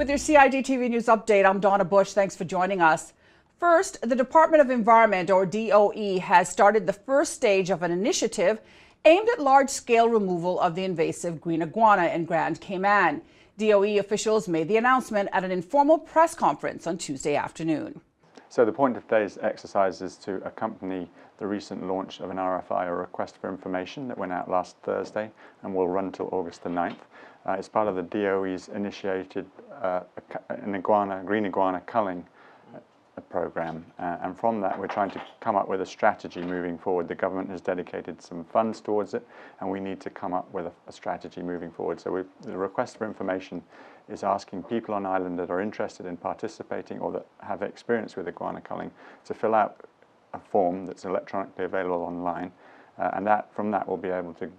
With your CIGTV News Update, I'm Donna Bush. Thanks for joining us. First, the Department of Environment, or DOE, has started the first stage of an initiative aimed at large-scale removal of the invasive green iguana in Grand Cayman. DOE officials made the announcement at an informal press conference on Tuesday afternoon. So the point of today's exercise is to accompany the recent launch of an RFI, or request for information, that went out last Thursday and will run till August the 9th. It's part of the DOE's initiated green iguana culling program, and from that we're trying to come up with a strategy moving forward. The government has dedicated some funds towards it, and we need to come up with a strategy moving forward. So the request for information is asking people on island that are interested in participating or that have experience with iguana culling to fill out a form that's electronically available online, and from that we'll be able to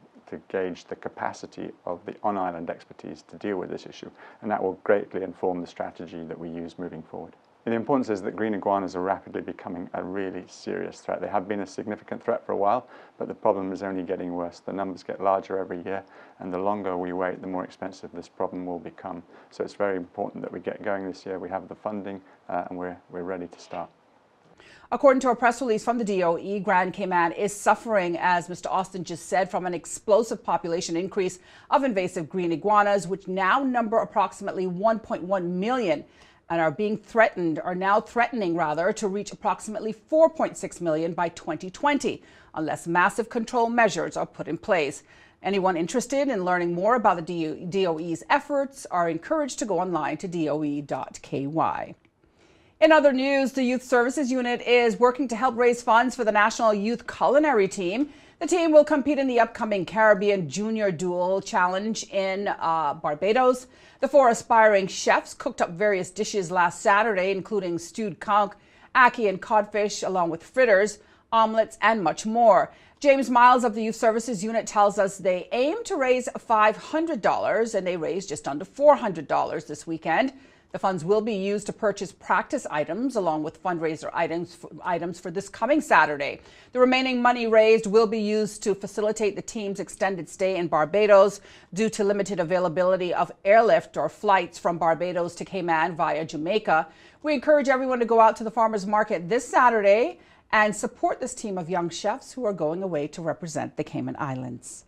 gauge the capacity of the on-island expertise to deal with this issue, and that will greatly inform the strategy that we use moving forward. The importance is that green iguanas are rapidly becoming a really serious threat. They have been a significant threat for a while, but the problem is only getting worse. The numbers get larger every year, and the longer we wait, the more expensive this problem will become. So it's very important that we get going this year. We have the funding, and we're ready to start. According to a press release from the DOE, Grand Cayman is suffering, as Mr. Austin just said, from an explosive population increase of invasive green iguanas, which now number approximately 1.1 million and are now threatening to reach approximately 4.6 million by 2020, unless massive control measures are put in place. Anyone interested in learning more about the DOE's efforts are encouraged to go online to doe.ky. In other news, the Youth Services Unit is working to help raise funds for the National Youth Culinary Team. The team will compete in the upcoming Caribbean Junior Duel Challenge in Barbados. The 4 aspiring chefs cooked up various dishes last Saturday, including stewed conch, ackee and codfish, along with fritters, omelets, and much more. James Miles of the Youth Services Unit tells us they aim to raise $500, and they raised just under $400 this weekend. The funds will be used to purchase practice items along with fundraiser items for this coming Saturday. The remaining money raised will be used to facilitate the team's extended stay in Barbados due to limited availability of airlift or flights from Barbados to Cayman via Jamaica. We encourage everyone to go out to the farmers market this Saturday and support this team of young chefs who are going away to represent the Cayman Islands.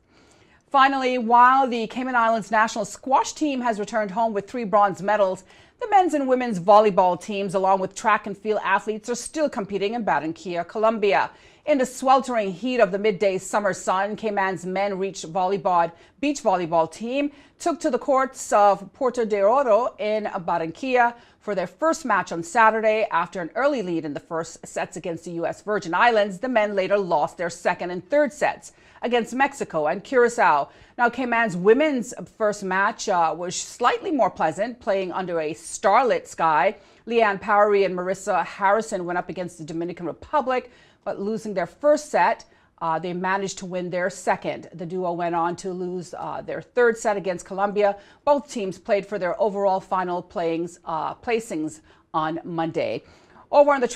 Finally, while the Cayman Islands national squash team has returned home with 3 bronze medals, the men's and women's volleyball teams, along with track and field athletes, are still competing in Barranquilla, Colombia. In the sweltering heat of the midday summer sun, Cayman's men beach volleyball team took to the courts of Puerto de Oro in Barranquilla for their first match on Saturday. After an early lead in the first sets against the U.S. Virgin Islands, the men later lost their second and third sets against Mexico and Curacao. Now, Cayman's women's first match was slightly more pleasant, playing under a starlit sky. Leanne Powery and Marissa Harrison went up against the Dominican Republic, but losing their first set, they managed to win their second. The duo went on to lose their third set against Colombia. Both teams played for their overall final placings on Monday. Over on the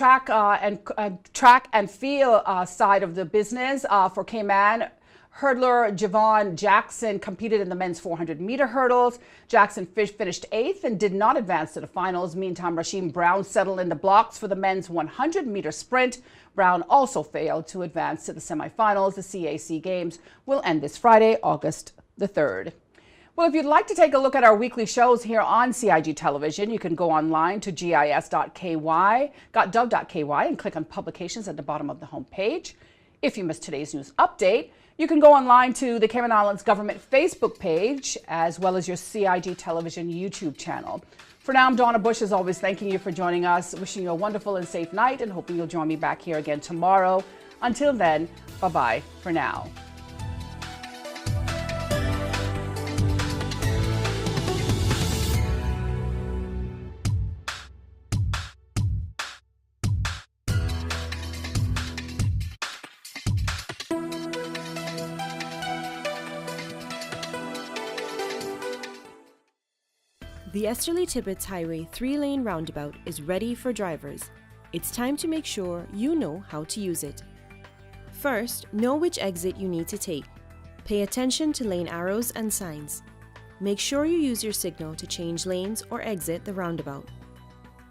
track and field side of the business for Cayman, hurdler Javon Jackson competed in the men's 400-meter hurdles. Jackson finished 8th and did not advance to the finals. Meantime, Rasheem Brown settled in the blocks for the men's 100-meter sprint. Brown also failed to advance to the semifinals. The CAC Games will end this Friday, August the 3rd. Well, if you'd like to take a look at our weekly shows here on CIG Television, you can go online to gis.ky.gov.ky and click on Publications at the bottom of the homepage. If you missed today's news update, you can go online to the Cayman Islands Government Facebook page, as well as your CIG Television YouTube channel. For now, I'm Donna Bush, as always, thanking you for joining us, wishing you a wonderful and safe night, and hoping you'll join me back here again tomorrow. Until then, bye-bye for now. The Esterly-Tibbetts Highway 3-lane roundabout is ready for drivers. It's time to make sure you know how to use it. First, know which exit you need to take. Pay attention to lane arrows and signs. make sure you use your signal to change lanes or exit the roundabout.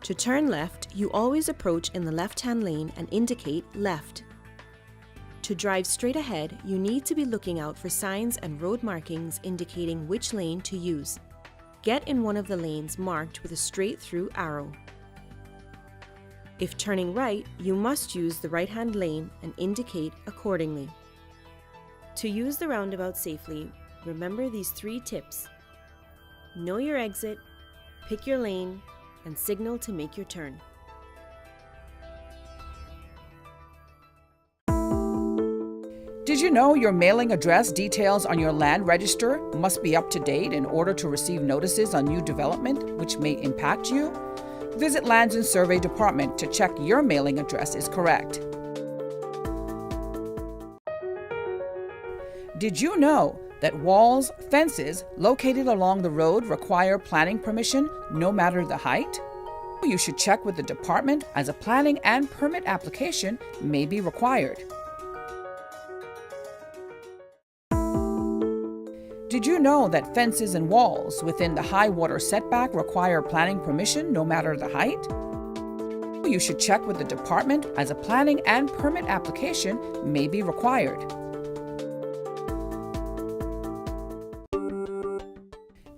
To turn left, you always approach in the left-hand lane and indicate left. To drive straight ahead, you need to be looking out for signs and road markings indicating which lane to use. Get in one of the lanes marked with a straight-through arrow. If turning right, you must use the right-hand lane and indicate accordingly. To use the roundabout safely, remember these 3 tips. Know your exit, pick your lane, and signal to make your turn. Did you know your mailing address details on your land register must be up to date in order to receive notices on new development which may impact you? Visit Lands and Survey Department to check your mailing address is correct. Did you know that walls, fences located along the road require planning permission no matter the height? You should check with the department as a planning and permit application may be required. Did you know that fences and walls within the high water setback require planning permission no matter the height? You should check with the department as a planning and permit application may be required.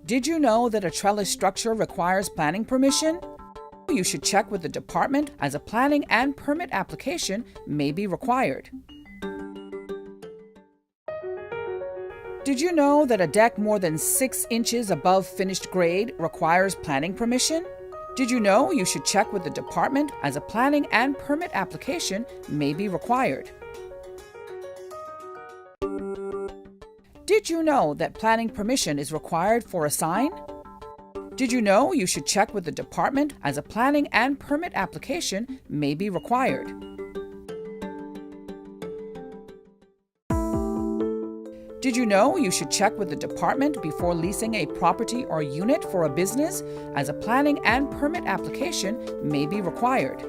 Did you know that a trellis structure requires planning permission? You should check with the department as a planning and permit application may be required. Did you know that a deck more than 6 inches above finished grade requires planning permission? Did you know you should check with the department as a planning and permit application may be required? Did you know that planning permission is required for a sign? Did you know you should check with the department as a planning and permit application may be required? Did you know you should check with the department before leasing a property or unit for a business as a planning and permit application may be required?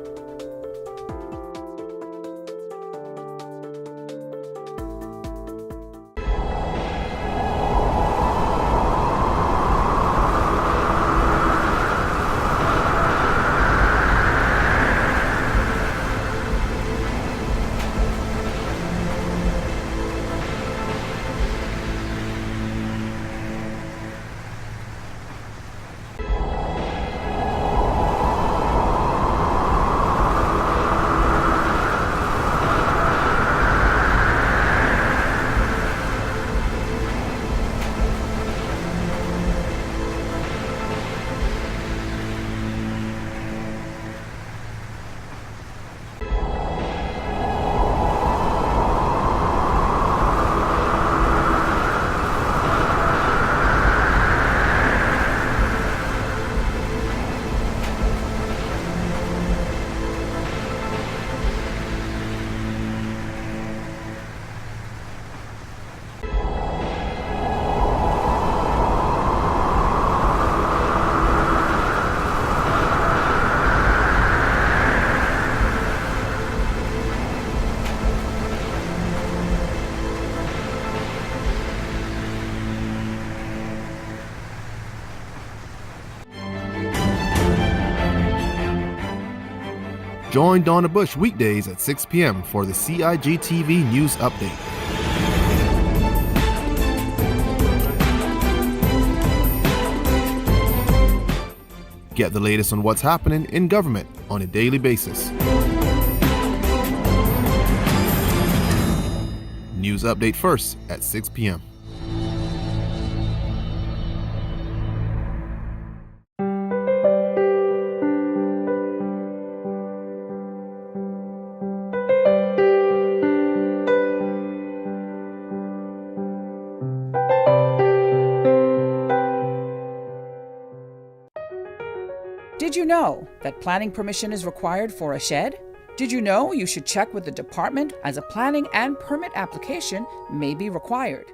Join Donna Bush weekdays at 6 p.m. for the CIGTV News Update. Get the latest on what's happening in government on a daily basis. News Update first at 6 p.m. Did you know that planning permission is required for a shed? Did you know you should check with the department as a planning and permit application may be required?